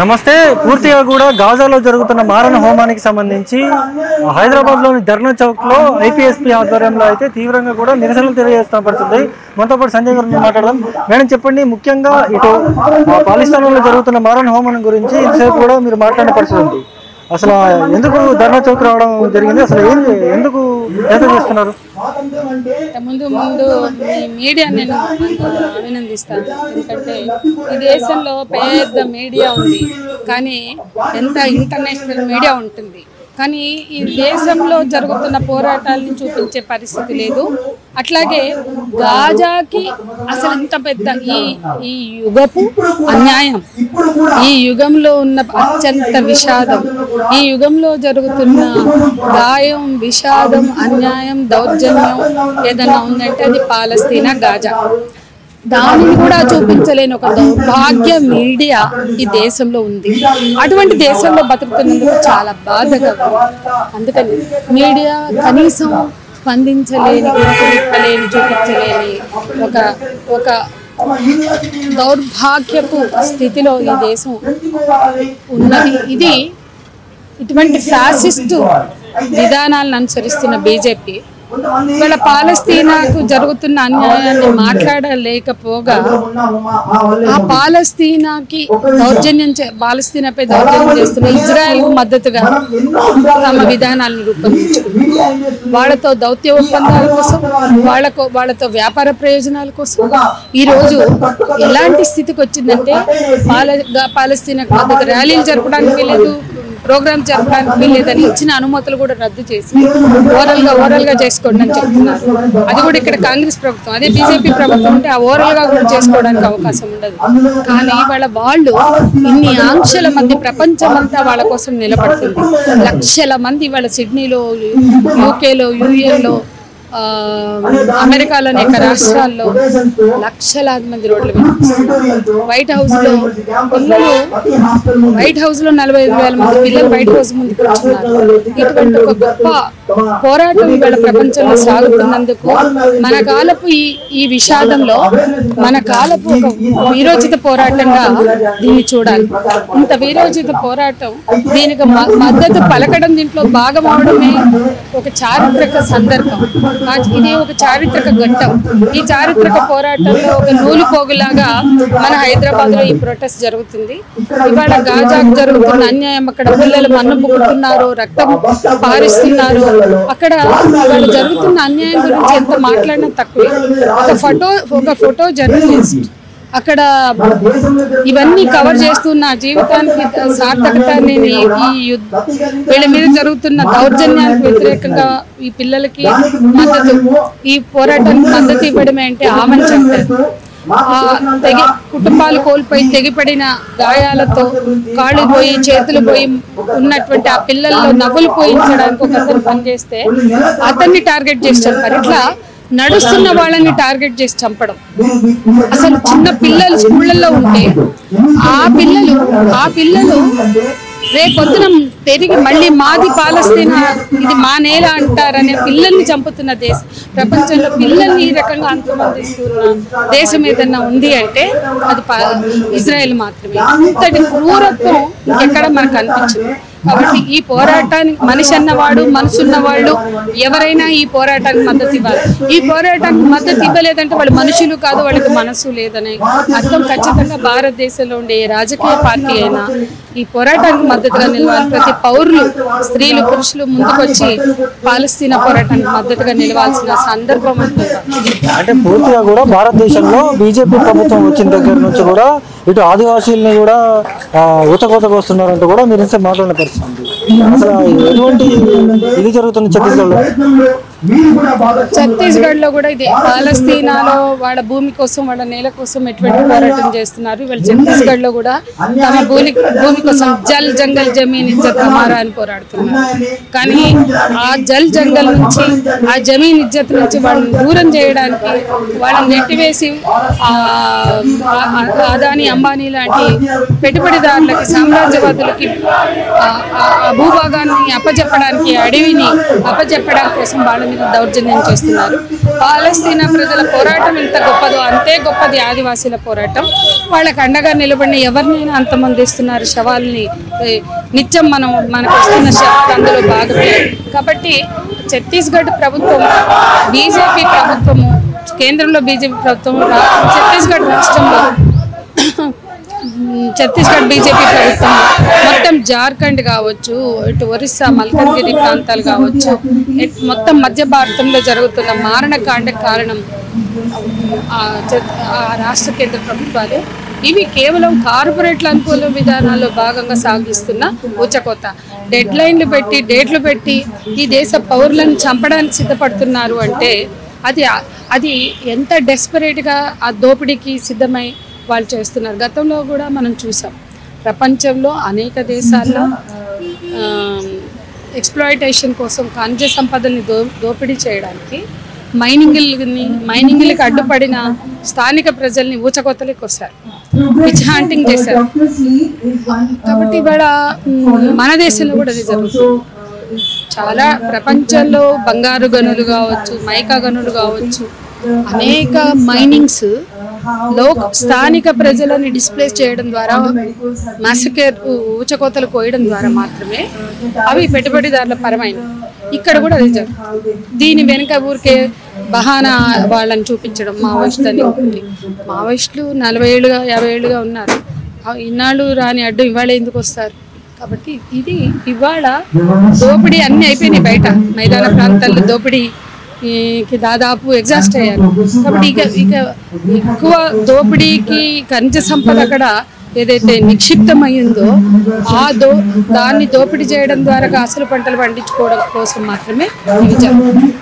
నమస్తే. పూర్తిగా కూడా గాజాలో జరుగుతున్న మారణ హోమానికి సంబంధించి హైదరాబాద్లోని ధర్నా చౌక్లో ఐపీఎస్పీ ఆధ్వర్యంలో అయితే తీవ్రంగా కూడా నిరసనలు తెలియజేస్తున్న పరిస్థితి. మనతో పాటు సంజయ్ గారిని మాట్లాడదాం. మేడం చెప్పండి, ముఖ్యంగా ఇటు పాకిస్తాన్లో జరుగుతున్న మారణ హోమం గురించి ఇంతసేపు కూడా మీరు మాట్లాడిన పరిస్థితి ఉంది. అసలు ఎందుకు ధర్నా చౌక్ రావడం జరిగింది, అసలు ఎందుకు చేస్తున్నారు? ముందు మీడియా నేను అభినందిస్తాను. ఎందుకంటే ఈ దేశంలో పెద్ద మీడియా ఉంది, కానీ ఎంత ఇంటర్నేషనల్ మీడియా ఉంటుంది, కానీ ఈ దేశంలో జరుగుతున్న పోరాటాలను చూపించే పరిస్థితి లేదు. అట్లాగే గాజాకి అసలు ఇంత పెద్ద ఈ యుగపు అన్యాయం, ఈ యుగంలో ఉన్న అత్యంత విషాదం, ఈ యుగంలో జరుగుతున్న గాయం, విషాదం, అన్యాయం, దౌర్జన్యం ఏదన్నా ఉందంటే అది పాలస్తీనా, గాజా. దానిని కూడా చూపించలేని ఒక దౌర్భాగ్య మీడియా ఈ దేశంలో ఉంది. అటువంటి దేశంలో బతుకుతున్నందుకు చాలా బాధగా ఉంది. అందుకని మీడియా కనీసం స్పందించలేని, చూపించలేని ఒక దౌర్భాగ్యపు స్థితిలో ఈ దేశం ఉన్నది. ఇది ఇటువంటి ఫ్యాసిస్టు విధానాలను అనుసరిస్తున్న బీజేపీ ఇవాళ పాలస్తీనాకు జరుగుతున్న అన్యాయాన్ని మాట్లాడలేకపోగా ఆ పాలస్తీనాపై దౌర్జన్యం చేస్తున్న ఇజ్రాయెల్కు మద్దతుగా తమ విధానాలను రూపొందించుకుంది. వాళ్ళతో దౌత్య ఒప్పందాల కోసం, వాళ్ళతో వ్యాపార ప్రయోజనాల కోసం ఈరోజు ఎలాంటి స్థితికి వచ్చిందంటే పాలస్తీనాకు మద్దతు ర్యాలీలు జరపడానికి వీలేదు, ప్రోగ్రామ్ జరపడానికి వీల్లేదని ఇచ్చిన అనుమతులు కూడా రద్దు చేసి ఓరల్ గా చేసుకోండి అని చెప్తున్నారు. అది కూడా ఇక్కడ కాంగ్రెస్ ప్రభుత్వం, అదే బీజేపీ ప్రభుత్వం ఉంటే ఆ ఓరల్ గా కూడా చేసుకోవడానికి అవకాశం ఉండదు. కానీ వాళ్ళు ఇన్ని ఆంక్షల మధ్య ప్రపంచమంతా వాళ్ళ కోసం నిలబడుతుంది. లక్షల మంది వాళ్ళ సిడ్నీలో, యూకేలో, యుఎన్లో, అమెరికాలోని అనేక రాష్ట్రాల్లో లక్షలాది మంది రోడ్ల మీద వైట్ హౌస్ లో 45,000 మంది పిల్లలు వైట్ హౌస్ ముందుకు వచ్చున్నారు. ఇటువంటి ఒక గొప్ప పోరాటం ఇవాళ ప్రపంచంలో సాగుతున్నందుకు మన కాలపు ఈ విషాదంలో మన కాలపు ఒక వీరోచిత పోరాటంగా దీన్ని చూడాలి. ఇంత వీరోచిత పోరాటం, దీనికి మద్దతు పలకడం, దీంట్లో భాగం అవడమే ఒక చారిత్రక సందర్భం. ఇది ఒక చారిత్రక ఘట్టం. ఈ చారిత్రక పోరాటంలో ఒక నూలు పోగులాగా మన హైదరాబాద్ లో ఈ ప్రొటెస్ట్ జరుగుతుంది. ఇవాళ గాజాకు జరుగుతున్న అన్యాయం, అక్కడ పిల్లలు మన్ను పుట్టుతున్నారు, రక్తం పారిస్తున్నారు. అక్కడ ఇవాళ జరుగుతున్న అన్యాయం గురించి ఎంత మాట్లాడినా తక్కువే. ఒక ఫోటో జర్నలిస్ట్ అక్కడ ఇవన్నీ కవర్ చేస్తున్న జీవితానికి సార్థకత నేను వీళ్ళ మీద జరుగుతున్న దౌర్జన్యానికి వ్యతిరేకంగా ఈ పిల్లలకి మద్దతు, ఈ పోరాటానికి మద్దతు ఇవ్వడమే అంటే ఆమెను చంపారు. కుటుంబాలు కోల్పోయి తెగిపడిన గాయాలతో కాళ్ళు పోయి చేతులు పోయి ఉన్నటువంటి ఆ పిల్లల్లో నవ్వులు పోయించడానికి ఒక అతను పనిచేస్తే అతన్ని టార్గెట్ చేసి చంపారు. ఇట్లా నడుస్తున్న వాళ్ళని టార్గెట్ చేసి చంపడం. అసలు చిన్న పిల్లలు స్కూళ్ళల్లో ఉంటే ఆ పిల్లలు రేపొద్దున తిరిగి మళ్ళీ మాది పాలస్తీనా, ఇది మా నేల అంటారనే పిల్లల్ని చంపుతున్న దేశం, ప్రపంచంలో పిల్లల్ని ఈ రకంగా అంతమందిస్తున్న దేశం ఏదన్నా ఉంది అంటే అది ఇజ్రాయెల్ మాత్రమే. ఇంతటి క్రూరత్వం ఇంకెక్కడ మనకు అనిపించింది. కాబట్టి ఈ పోరాటానికి మనిషి అన్నవాడు, మనసున్న వాళ్ళు ఎవరైనా ఈ పోరాటానికి మద్దతు ఇవ్వాలి. ఈ పోరాటానికి మద్దతు ఇవ్వలేదంటే వాళ్ళు మనుషులు కాదు, వాళ్ళకి మనసు లేదనే అర్థం. ఖచ్చితంగా భారతదేశంలో ఉండే రాజకీయ పార్టీ అయినా ఈ పోరాటానికి మద్దతుగా నిలవాలి. ప్రతి పౌరులు, స్త్రీలు, పురుషులు ముందుకొచ్చి పాలస్తీనా పోరాటానికి మద్దతుగా నిలవాల్సిన సందర్భం అంటే పూర్తిగా కూడా భారతదేశంలో బీజేపీ ప్రభుత్వం వచ్చిన దగ్గర నుంచి కూడా ఇటు ఆదివాసీలని కూడా ఊచకోతకు వస్తున్నారంటూ కూడా మీరు మాట్లాడిన పరిస్థితి. అసలు ఎటువంటి ఇది జరుగుతుంది ఛత్తీస్గఢ్ లో కూడా ఇదే. పాలస్తీనాలో వాళ్ళ భూమి కోసం, వాళ్ళ నేల కోసం ఎటువంటి పోరాటం చేస్తున్నారు. వీళ్ళు ఛత్తీస్గఢ్ లో కూడా తమ భూమి కోసం జల్ జంగల్ జమీన్ ఇజ్జత్ హమారా అని పోరాడుతున్నారు. కానీ ఆ జల్ జంగల్ నుంచి, ఆ జమీన్ ఇజ్జత్ నుంచి వాళ్ళని దూరం చేయడానికి, వాళ్ళని నెట్టివేసి అదానీ, అంబానీ లాంటి పెట్టుబడిదారులకి, సామ్రాజ్యవాదులకి భూభాగాన్ని అప్పచెప్పడానికి, అడవిని అప్పచెప్పడం కోసం వాళ్ళని మీద దౌర్జన్యం చేస్తున్నారు. పాలస్తీనా ప్రజల పోరాటం ఎంత గొప్పదో అంతే గొప్పది ఆదివాసీల పోరాటం. వాళ్ళకి అండగా నిలబడిన ఎవరినైనా అంతమందిస్తున్నారు. శవాల్ని నిత్యం మనకు వస్తున్న శవాలు అందులో భాగమే. కాబట్టి ఛత్తీస్గఢ్ ప్రభుత్వం, బీజేపీ ప్రభుత్వము, కేంద్రంలో బీజేపీ ప్రభుత్వం, ఛత్తీస్గఢ్ రాష్ట్రంలో ఛత్తీస్గఢ్ బీజేపీ ప్రభుత్వం, మొత్తం జార్ఖండ్ కావచ్చు, ఇటు ఒరిస్సా మల్కజ్గిరి ప్రాంతాలు కావచ్చు, మొత్తం మధ్య భారతంలో జరుగుతున్న మారణకాండకు కారణం రాష్ట్ర కేంద్ర ప్రభుత్వాలే. ఇవి కేవలం కార్పొరేట్ల అనుకూల విధానాల్లో భాగంగా సాగిస్తున్న ఊచకోత. డెడ్ లైన్లు పెట్టి, డేట్లు పెట్టి ఈ దేశ పౌరులను చంపడానికి సిద్ధపడుతున్నారు అంటే అది ఎంత డెస్పరేట్గా ఆ దోపిడీకి సిద్ధమై వాళ్ళు చేస్తున్నారు. గతంలో కూడా మనం చూసాం, ప్రపంచంలో అనేక దేశాల్లో ఎక్స్ప్లాయిటేషన్ కోసం ఖనిజ సంపదల్ని దోపిడీ చేయడానికి మైనింగ్లకి అడ్డుపడిన స్థానిక ప్రజల్ని ఊచకొత్తలకి వస్తారు, విచ్ హంటింగ్ చేశారు. కాబట్టి ఇవాళ మన దేశంలో కూడా అది జరుగుతుంది. చాలా ప్రపంచంలో బంగారు గనులు కావచ్చు, మైకా గనులు కావచ్చు, అనేక మైనింగ్స్ స్థానిక ప్రజలని డిస్ప్లేస్ చేయడం ద్వారా, మాసకేర్ ఊచకోతలు కోయడం ద్వారా మాత్రమే అవి పెట్టుబడిదారుల పరమైన. ఇక్కడ కూడా అది జరుగుతుంది. దీని వెనుక ఊరికే బహానా వాళ్ళని చూపించడం, మావోయిస్టులని. మావోయిస్టులు 40 ఏళ్ళుగా 50 ఏళ్ళుగా ఉన్నారు. ఇన్నాళ్ళు రాని అడ్డు ఇవాళ ఎందుకు వస్తారు? కాబట్టి ఇది ఇవాళ దోపిడీ అన్నీ అయిపోయినాయి. బయట మైదాన ప్రాంతాల్లో దోపిడీకి దాదాపు ఎగ్జాస్ట్ అయ్యారు. కాబట్టి ఇక ఎక్కువ దోపిడీకి ఖనిజ సంపద అక్కడ ఏదైతే నిక్షిప్తమైందో దాన్ని దోపిడీ చేయడం ద్వారా అసలు పంటలు పండించుకోవడం కోసం మాత్రమే ఇవి జరుగుతుంది.